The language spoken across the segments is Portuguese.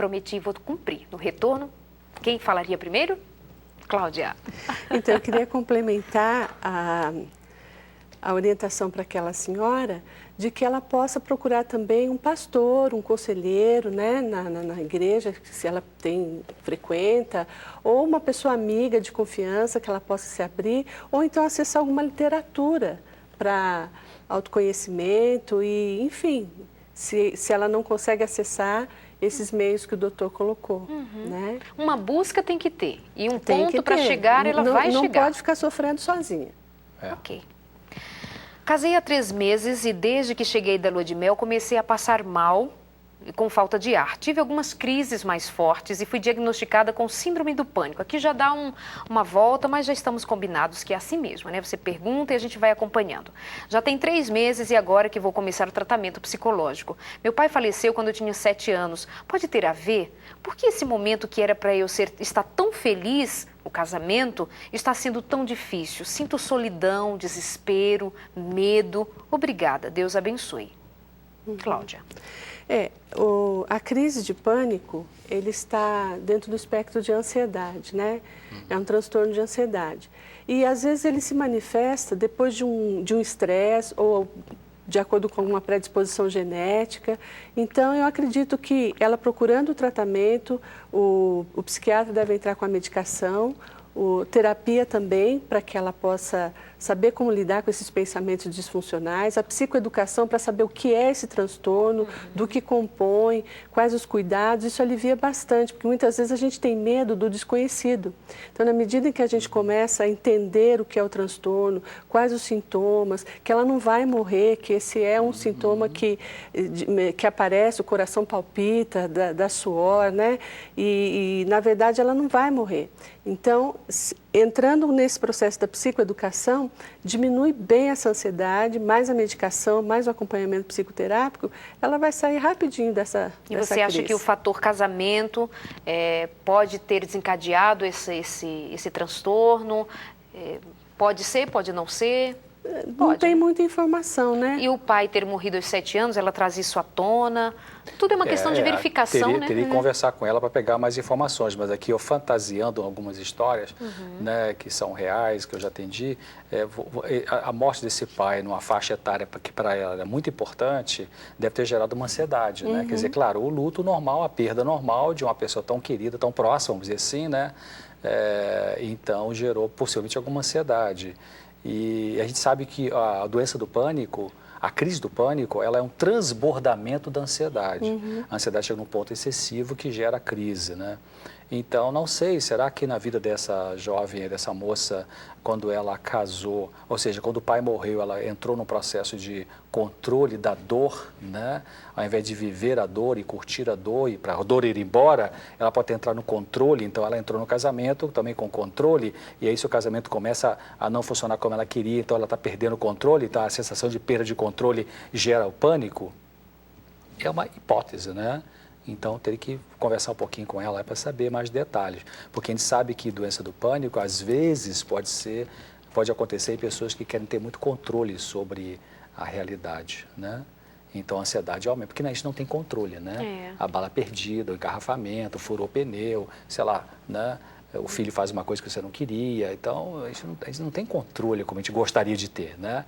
prometi e vou cumprir. No retorno, quem falaria primeiro? Cláudia. Então, eu queria complementar a orientação para aquela senhora de que ela possa procurar também um pastor, um conselheiro, né, na igreja, se ela frequenta, ou uma pessoa amiga de confiança que ela possa se abrir, ou então acessar alguma literatura para autoconhecimento e, enfim, se ela não consegue acessar esses meios que o doutor colocou. Né? Uma busca tem que ter, e um ponto para chegar, ela vai chegar. Não pode ficar sofrendo sozinha. Ok. Casei há 3 meses e desde que cheguei da lua de mel comecei a passar mal e com falta de ar. Tive algumas crises mais fortes e fui diagnosticada com síndrome do pânico. Aqui já dá uma volta, mas já estamos combinados que é assim mesmo, né? Você pergunta e a gente vai acompanhando. Já tem 3 meses e agora que vou começar o tratamento psicológico. Meu pai faleceu quando eu tinha 7 anos. Pode ter a ver? Por que esse momento que era para eu estar tão feliz, o casamento, está sendo tão difícil? Sinto solidão, desespero, medo. Obrigada, Deus abençoe. Cláudia. A crise de pânico, ele está dentro do espectro de ansiedade, né? É um transtorno de ansiedade. E às vezes ele se manifesta depois de um estresse ou de acordo com uma predisposição genética. Então, eu acredito que ela procurando o tratamento, o psiquiatra deve entrar com a medicação, terapia também, para que ela possa saber como lidar com esses pensamentos disfuncionais, a psicoeducação para saber o que é esse transtorno, do que compõe, quais os cuidados, isso alivia bastante, porque muitas vezes a gente tem medo do desconhecido. Então, na medida em que a gente começa a entender o que é o transtorno, quais os sintomas, que ela não vai morrer, que esse é um sintoma que aparece, o coração palpita, dá suor, né? E, na verdade, ela não vai morrer. Então, entrando nesse processo da psicoeducação, diminui bem essa ansiedade, mais a medicação, mais o acompanhamento psicoterápico, ela vai sair rapidinho dessa crise. E você acha que o fator casamento pode ter desencadeado esse transtorno? Pode ser, pode não ser? Não tem muita informação, né? E o pai ter morrido aos 7 anos, ela traz isso à tona? Tudo é uma questão de verificação, né? Teria que conversar com ela para pegar mais informações, mas aqui eu fantasiando algumas histórias, né, que são reais, que eu já atendi, a morte desse pai numa faixa etária que para ela é muito importante, deve ter gerado uma ansiedade, né? Quer dizer, claro, o luto normal, a perda normal de uma pessoa tão querida, tão próxima, vamos dizer assim, né? Então gerou possivelmente alguma ansiedade. E a gente sabe que a doença do pânico, a crise do pânico, ela é um transbordamento da ansiedade. A ansiedade chega num ponto excessivo que gera a crise, né? Então, não sei, será que na vida dessa jovem, dessa moça, quando ela casou, ou seja, quando o pai morreu, ela entrou num processo de controle da dor, né? Ao invés de viver a dor e curtir a dor e para a dor ir embora, ela pode entrar no controle. Então, ela entrou no casamento também com controle e aí se o casamento começa a não funcionar como ela queria, então ela está perdendo o controle, então a sensação de perda de controle gera o pânico. É uma hipótese, né? Então, teria que conversar um pouquinho com ela para saber mais detalhes. Porque a gente sabe que doença do pânico, às vezes, pode acontecer em pessoas que querem ter muito controle sobre a realidade, né? Então, a ansiedade aumenta, porque a gente não tem controle, né? A bala perdida, o engarrafamento, furou o pneu, sei lá, né? O filho faz uma coisa que você não queria. Então, a gente não tem controle como a gente gostaria de ter, né?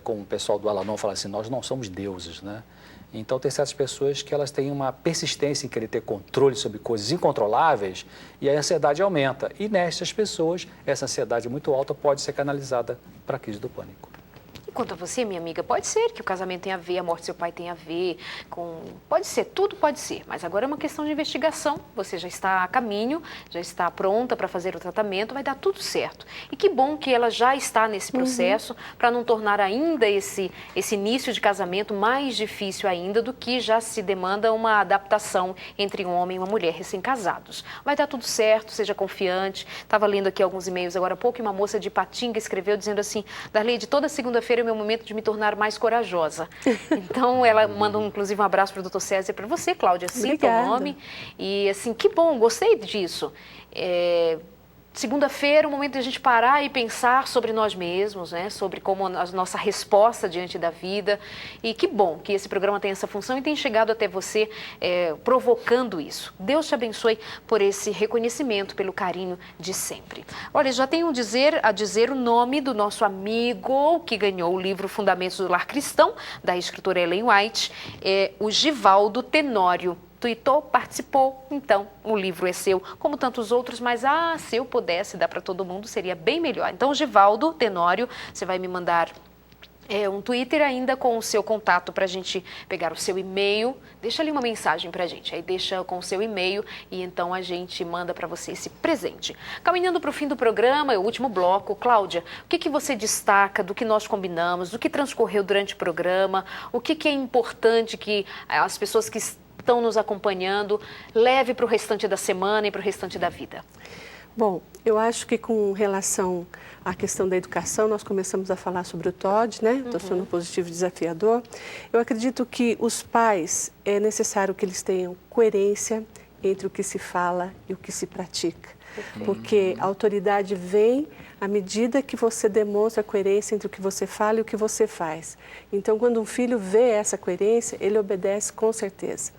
Como o pessoal do Al-Anon fala assim, nós não somos deuses, né? Então, tem certas pessoas que elas têm uma persistência em querer ter controle sobre coisas incontroláveis e a ansiedade aumenta. E nessas pessoas, essa ansiedade muito alta pode ser canalizada para a crise do pânico. E quanto a você, minha amiga, pode ser que o casamento tenha a ver, a morte do seu pai tenha a ver com... Pode ser, tudo pode ser, mas agora é uma questão de investigação. Você já está a caminho, já está pronta para fazer o tratamento, vai dar tudo certo. E que bom que ela já está nesse processo para não tornar ainda esse início de casamento mais difícil ainda do que já se demanda uma adaptação entre um homem e uma mulher recém-casados. Vai dar tudo certo, seja confiante. Estava lendo aqui alguns e-mails agora há pouco e uma moça de Ipatinga escreveu dizendo assim, Darley, de toda segunda-feira é o meu momento de me tornar mais corajosa. Então, ela manda inclusive um abraço para o Dr. César e para você, Cláudia, cita o nome. E assim, que bom, gostei disso. segunda-feira, o momento de a gente parar e pensar sobre nós mesmos, né? Sobre como a nossa resposta diante da vida. E que bom que esse programa tem essa função e tem chegado até você provocando isso. Deus te abençoe por esse reconhecimento, pelo carinho de sempre. Olha, já tenho a dizer o nome do nosso amigo que ganhou o livro Fundamentos do Lar Cristão, da escritora Ellen White, o Givaldo Tenório. Tuitou, participou, então o livro é seu, como tantos outros, mas se eu pudesse dar para todo mundo, seria bem melhor. Então, Givaldo Tenório, você vai me mandar um Twitter ainda com o seu contato para a gente pegar o seu e-mail, deixa ali uma mensagem para a gente, aí deixa com o seu e-mail e então a gente manda para você esse presente. Caminhando para o fim do programa, o último bloco, Cláudia, o que você destaca do que nós combinamos, do que transcorreu durante o programa, o que é importante que as pessoas que estão nos acompanhando leve para o restante da semana e para o restante da vida? Bom, eu acho que com relação à questão da educação, nós começamos a falar sobre o TOD, né? O transtorno positivo desafiador. Eu acredito que os pais, é necessário que eles tenham coerência entre o que se fala e o que se pratica. Porque a autoridade vem à medida que você demonstra coerência entre o que você fala e o que você faz. Então, quando um filho vê essa coerência, ele obedece com certeza.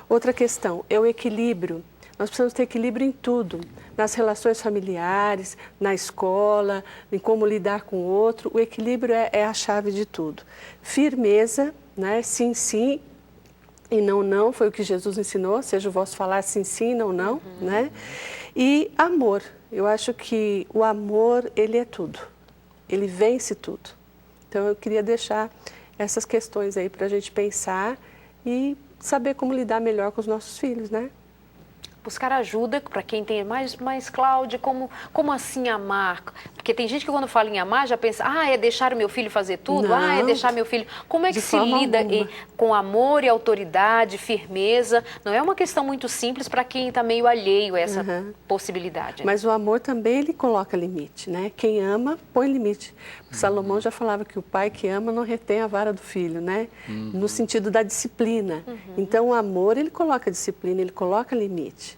Outra questão é o equilíbrio. Nós precisamos ter equilíbrio em tudo, nas relações familiares, na escola, em como lidar com o outro. O equilíbrio é a chave de tudo. Firmeza, né? Sim, sim, e não, não, foi o que Jesus ensinou, seja o vosso falar sim, sim, não, não, né? E amor, eu acho que o amor, ele é tudo, ele vence tudo. Então eu queria deixar essas questões aí para a gente pensar e saber como lidar melhor com os nossos filhos, né? Buscar ajuda para quem tem mais Cláudia, como assim amar? Porque tem gente que quando fala em amar já pensa, é deixar o meu filho fazer tudo? Não, é deixar meu filho... Como é que se lida com amor e autoridade, firmeza? Não é uma questão muito simples para quem está meio alheio a essa possibilidade. Né? Mas o amor também, ele coloca limite, né? Quem ama, põe limite. Salomão já falava que o pai que ama não retém a vara do filho, né? No sentido da disciplina. Então, o amor, ele coloca disciplina, ele coloca limite.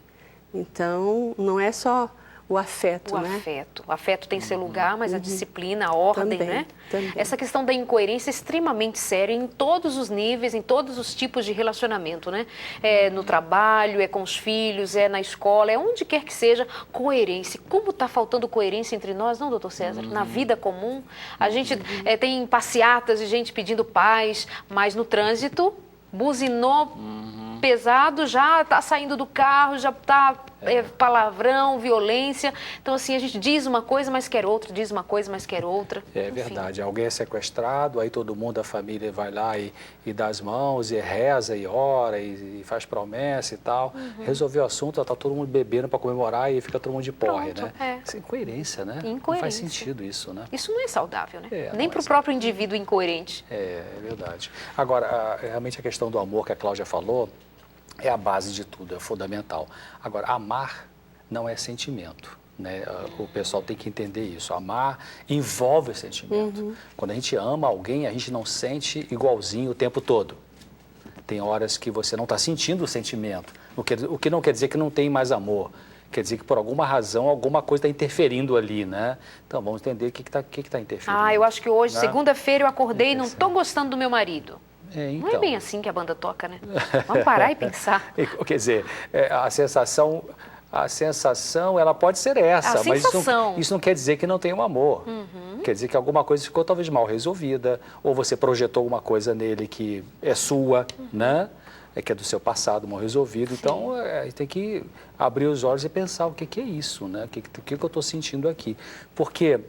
Então, não é só o afeto, né? O afeto tem seu lugar, mas a disciplina, a ordem, também, né? Também. Essa questão da incoerência é extremamente séria em todos os níveis, em todos os tipos de relacionamento, né? É no trabalho, é com os filhos, é na escola, é onde quer que seja, coerência. Como está faltando coerência entre nós, não, doutor César? Na vida comum, a gente tem passeatas de gente pedindo paz, mas no trânsito, buzinou pesado, já está saindo do carro, já está palavrão, violência. Então, assim, a gente diz uma coisa, mas quer outra, diz uma coisa, mas quer outra. É verdade. Alguém é sequestrado, aí todo mundo, a família vai lá e dá as mãos, e reza, e ora, e faz promessa e tal. Resolveu o assunto, está todo mundo bebendo para comemorar e fica todo mundo de porre, né? Sem coerência, né? Não faz sentido isso, né? Isso não é saudável, né? Nem para o próprio indivíduo incoerente. É verdade. Agora, realmente a questão do amor que a Cláudia falou, é a base de tudo, é fundamental. Agora, amar não é sentimento, né? O pessoal tem que entender isso. Amar envolve sentimento. Quando a gente ama alguém, a gente não sente igualzinho o tempo todo. Tem horas que você não está sentindo o sentimento, o que não quer dizer que não tem mais amor. Quer dizer que por alguma razão, alguma coisa está interferindo ali, né? Então, vamos entender o que está interferindo. Eu acho que hoje, né? Segunda-feira, eu acordei e não estou gostando do meu marido. Então. Não é bem assim que a banda toca, né? Vamos parar e pensar. Quer dizer, a sensação, ela pode ser essa, mas isso não quer dizer que não tem um amor. Quer dizer que alguma coisa ficou talvez mal resolvida, ou você projetou alguma coisa nele que é sua, né? Que é do seu passado, mal resolvido. Sim. Então, tem que abrir os olhos e pensar o que é isso, né? O que eu estou sentindo aqui. Porque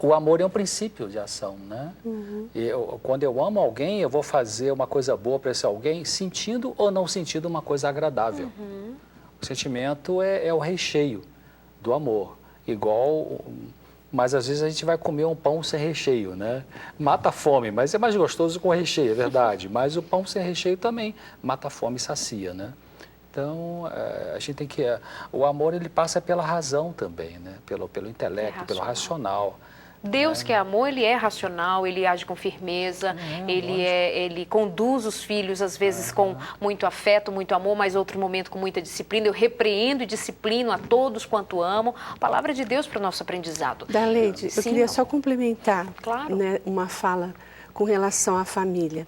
o amor é um princípio de ação, né? Quando eu amo alguém, eu vou fazer uma coisa boa para esse alguém, sentindo ou não sentindo uma coisa agradável. O sentimento é o recheio do amor. Mas às vezes a gente vai comer um pão sem recheio, né? Mata a fome, mas é mais gostoso com recheio, é verdade. Mas o pão sem recheio também mata a fome e sacia, né? Então, a gente tem que... O amor, ele passa pela razão também, né? Pelo intelecto, pelo racional. Deus que é amor, ele é racional, ele age com firmeza, ele conduz os filhos, às vezes com muito afeto, muito amor, mas outro momento com muita disciplina. Eu repreendo e disciplino a todos quanto amo. Palavra de Deus para o nosso aprendizado. Darleide, eu queria só complementar, claro, né, uma fala com relação à família.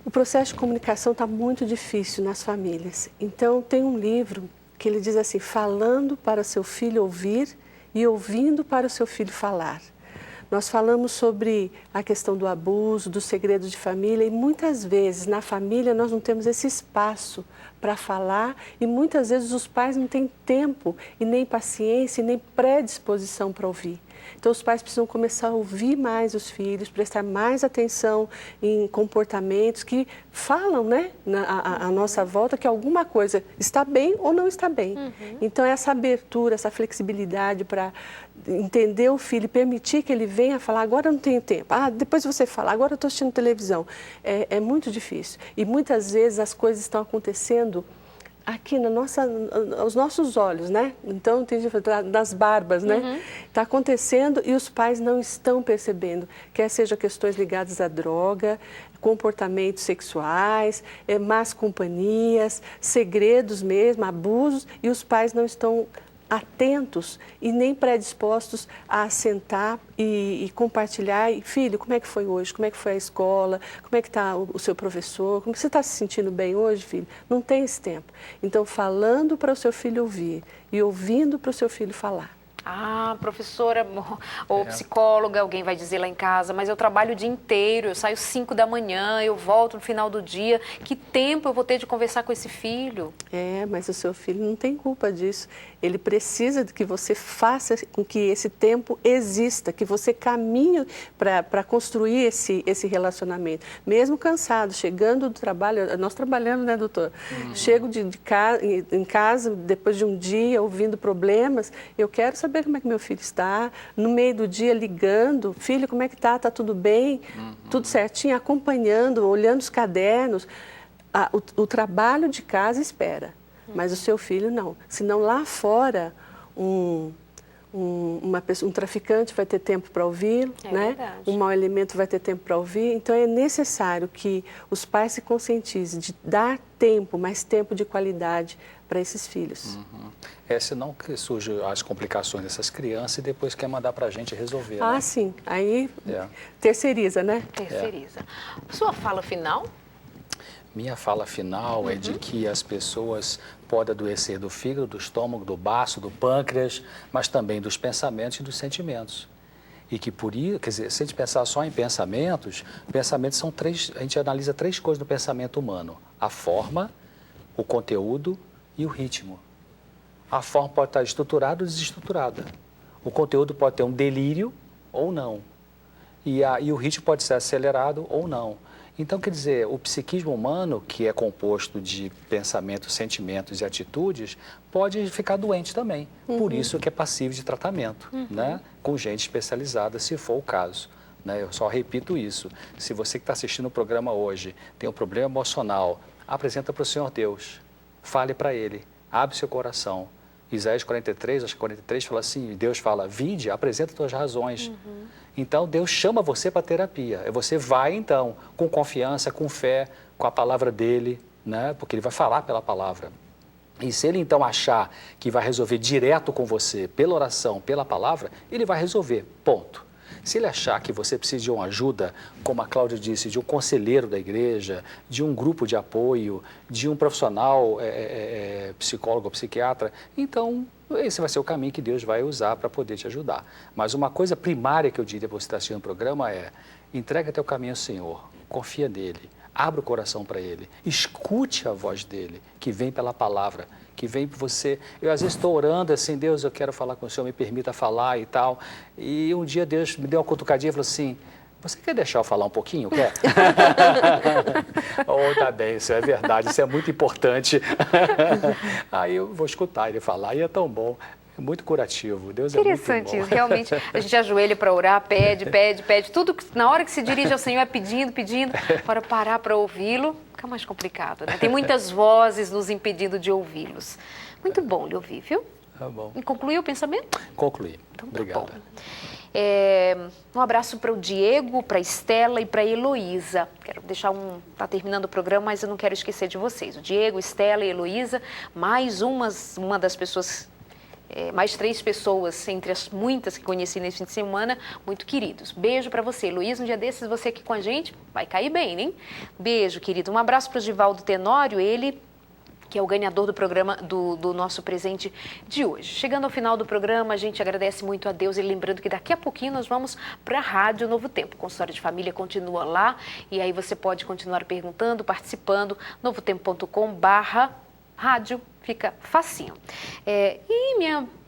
O processo de comunicação está muito difícil nas famílias. Então, tem um livro que ele diz assim, falando para seu filho ouvir e ouvindo para o seu filho falar. Nós falamos sobre a questão do abuso, dos segredos de família e muitas vezes na família nós não temos esse espaço para falar e muitas vezes os pais não têm tempo e nem paciência e nem predisposição para ouvir. Então os pais precisam começar a ouvir mais os filhos, prestar mais atenção em comportamentos que falam, né, à nossa volta que alguma coisa está bem ou não está bem. Então essa abertura, essa flexibilidade para entender o filho e permitir que ele venha falar, agora eu não tenho tempo, depois você fala, agora eu estou assistindo televisão, é muito difícil. E muitas vezes as coisas estão acontecendo aqui aos nossos olhos, né? Então, tem das barbas, né? Está acontecendo e os pais não estão percebendo, quer seja questões ligadas à droga, comportamentos sexuais, más companhias, segredos mesmo, abusos, e os pais não estão atentos e nem predispostos a sentar e compartilhar. E, filho, como é que foi hoje? Como é que foi a escola? Como é que está o seu professor? Como você está se sentindo bem hoje, filho? Não tem esse tempo. Então, falando para o seu filho ouvir e ouvindo para o seu filho falar. Professora ou psicóloga, alguém vai dizer lá em casa, mas eu trabalho o dia inteiro, eu saio 5 da manhã, eu volto no final do dia, que tempo eu vou ter de conversar com esse filho? Mas o seu filho não tem culpa disso. Ele precisa de que você faça com que esse tempo exista, que você caminhe para construir esse relacionamento. Mesmo cansado, chegando do trabalho, nós trabalhamos, né, doutor? Chego em casa, depois de um dia, ouvindo problemas, eu quero saber como é que meu filho está, no meio do dia ligando, filho, como é que está tudo bem? Tudo certinho, acompanhando, olhando os cadernos. O trabalho de casa espera, mas o seu filho não. Senão lá fora, um traficante vai ter tempo para ouvi-lo, né? Verdade. Um mau elemento vai ter tempo para ouvir. Então é necessário que os pais se conscientizem de dar tempo, mais tempo de qualidade para esses filhos. Senão que surgem as complicações dessas crianças e depois quer mandar para a gente resolver. Né? Sim. Aí terceiriza, né? Terceiriza. Sua fala final? Minha fala final é de que as pessoas podem adoecer do fígado, do estômago, do baço, do pâncreas, mas também dos pensamentos e dos sentimentos. E que por isso, quer dizer, se a gente pensar só em pensamentos são a gente analisa 3 coisas no pensamento humano: a forma, o conteúdo e o ritmo. A forma pode estar estruturada ou desestruturada. O conteúdo pode ter um delírio ou não. E o ritmo pode ser acelerado ou não. Então, quer dizer, o psiquismo humano, que é composto de pensamentos, sentimentos e atitudes, pode ficar doente também. Por isso que é passível de tratamento, né? Com gente especializada, se for o caso. Né? Eu só repito isso. Se você que está assistindo o programa hoje tem um problema emocional, apresenta para o Senhor Deus. Fale para Ele. Abre seu coração. Isaías 43, acho que 43, fala assim, Deus fala, vinde, apresenta tuas razões. Então, Deus chama você para terapia. Você vai, então, com confiança, com fé, com a palavra dEle, né? Porque Ele vai falar pela palavra. E se Ele, então, achar que vai resolver direto com você, pela oração, pela palavra, Ele vai resolver, ponto. Se ele achar que você precisa de uma ajuda, como a Cláudia disse, de um conselheiro da igreja, de um grupo de apoio, de um profissional psicólogo ou psiquiatra, então esse vai ser o caminho que Deus vai usar para poder te ajudar. Mas uma coisa primária que eu diria para você estar assistindo o programa é: entrega teu caminho ao Senhor, confia nele, abra o coração para Ele, escute a voz dEle, que vem pela palavra, que vem por você. Eu às vezes estou orando assim, Deus, eu quero falar com o Senhor, me permita falar e tal. E um dia Deus me deu uma cutucadinha e falou assim: você quer deixar eu falar um pouquinho? Quer? Tá bem, isso é verdade, isso é muito importante. Aí eu vou escutar ele falar e é tão bom. É muito curativo, Deus é muito bom. Interessante isso, realmente, a gente ajoelha para orar, pede, tudo, na hora que se dirige ao Senhor é pedindo, para parar para ouvi-lo, fica mais complicado, né? Tem muitas vozes nos impedindo de ouvi-los. Muito bom lhe ouvir, viu? Tá bom. E concluiu o pensamento? Concluí. Então, obrigado. Tá bom. Um abraço para o Diego, para a Estela e para a Heloísa. Quero deixar tá terminando o programa, mas eu não quero esquecer de vocês. O Diego, Estela e Heloísa, mais uma das pessoas, mais 3 pessoas, entre as muitas que conheci nesse fim de semana, muito queridos. Beijo para você, Heloísa. Um dia desses, você aqui com a gente, vai cair bem, hein? Beijo, querido. Um abraço para o Givaldo Tenório, ele que é o ganhador do programa, do nosso presente de hoje. Chegando ao final do programa, a gente agradece muito a Deus e lembrando que daqui a pouquinho nós vamos para a Rádio Novo Tempo. O Consultório de Família continua lá e aí você pode continuar perguntando, participando, novotempo.com/rádio, fica facinho.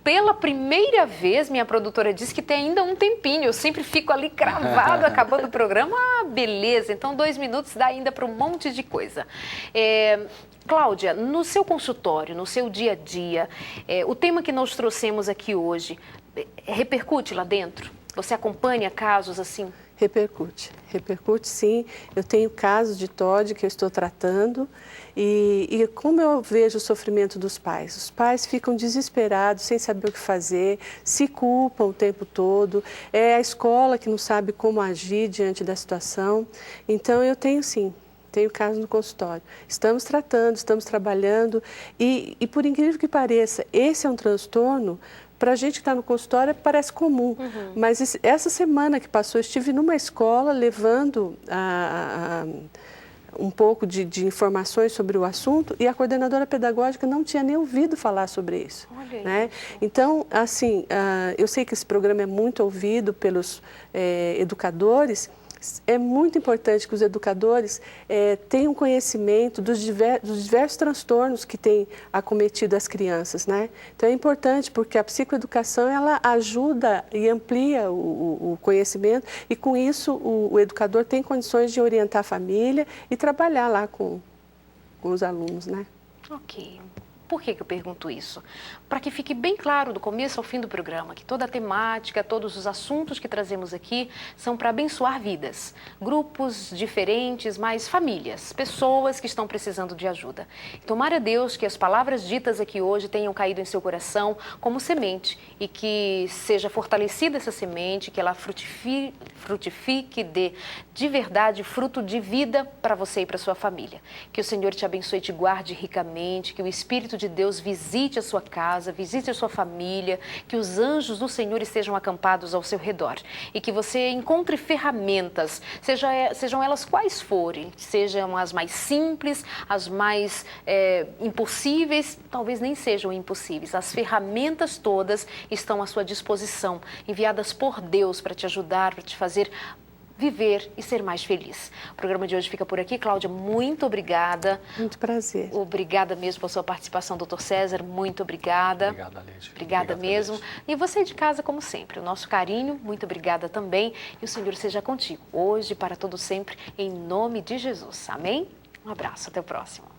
Pela primeira vez, minha produtora disse que tem ainda um tempinho. Eu sempre fico ali cravado, acabando o programa. Ah, beleza. Então, 2 minutos dá ainda para um monte de coisa. Cláudia, no seu consultório, no seu dia a dia, o tema que nós trouxemos aqui hoje, repercute lá dentro? Você acompanha casos assim? Repercute sim. Eu tenho casos de TOD que eu estou tratando e como eu vejo o sofrimento dos pais. Os pais ficam desesperados, sem saber o que fazer, se culpam o tempo todo. É a escola que não sabe como agir diante da situação. Então eu tenho caso no consultório. Estamos tratando, estamos trabalhando e por incrível que pareça, esse é um transtorno. Para a gente que está no consultório parece comum, mas essa semana que passou, eu estive numa escola levando um pouco de informações sobre o assunto e a coordenadora pedagógica não tinha nem ouvido falar sobre isso. Né? Então, assim, eu sei que esse programa é muito ouvido pelos educadores. É muito importante que os educadores tenham conhecimento dos diversos transtornos que têm acometido as crianças, né? Então é importante porque a psicoeducação ela ajuda e amplia o conhecimento e com isso o educador tem condições de orientar a família e trabalhar lá com os alunos, né? Ok. Por que eu pergunto isso? Para que fique bem claro do começo ao fim do programa que toda a temática, todos os assuntos que trazemos aqui são para abençoar vidas, grupos diferentes, mas famílias, pessoas que estão precisando de ajuda. Tomara a Deus que as palavras ditas aqui hoje tenham caído em seu coração como semente e que seja fortalecida essa semente, que ela frutifique, dê de verdade fruto de vida para você e para sua família. Que o Senhor te abençoe e te guarde ricamente, que o Espírito de Deus visite a sua casa, visite a sua família, que os anjos do Senhor estejam acampados ao seu redor e que você encontre ferramentas, sejam elas quais forem, sejam as mais simples, as mais impossíveis, talvez nem sejam impossíveis. As ferramentas todas estão à sua disposição, enviadas por Deus para te ajudar, para te fazer viver e ser mais feliz. O programa de hoje fica por aqui. Cláudia, muito obrigada. Muito prazer. Obrigada mesmo pela sua participação, doutor César. Muito obrigada. Obrigado, Aleide. Obrigada mesmo. E você de casa, como sempre, o nosso carinho, muito obrigada também. E o Senhor seja contigo, hoje e para todo sempre, em nome de Jesus. Amém? Um abraço, até o próximo.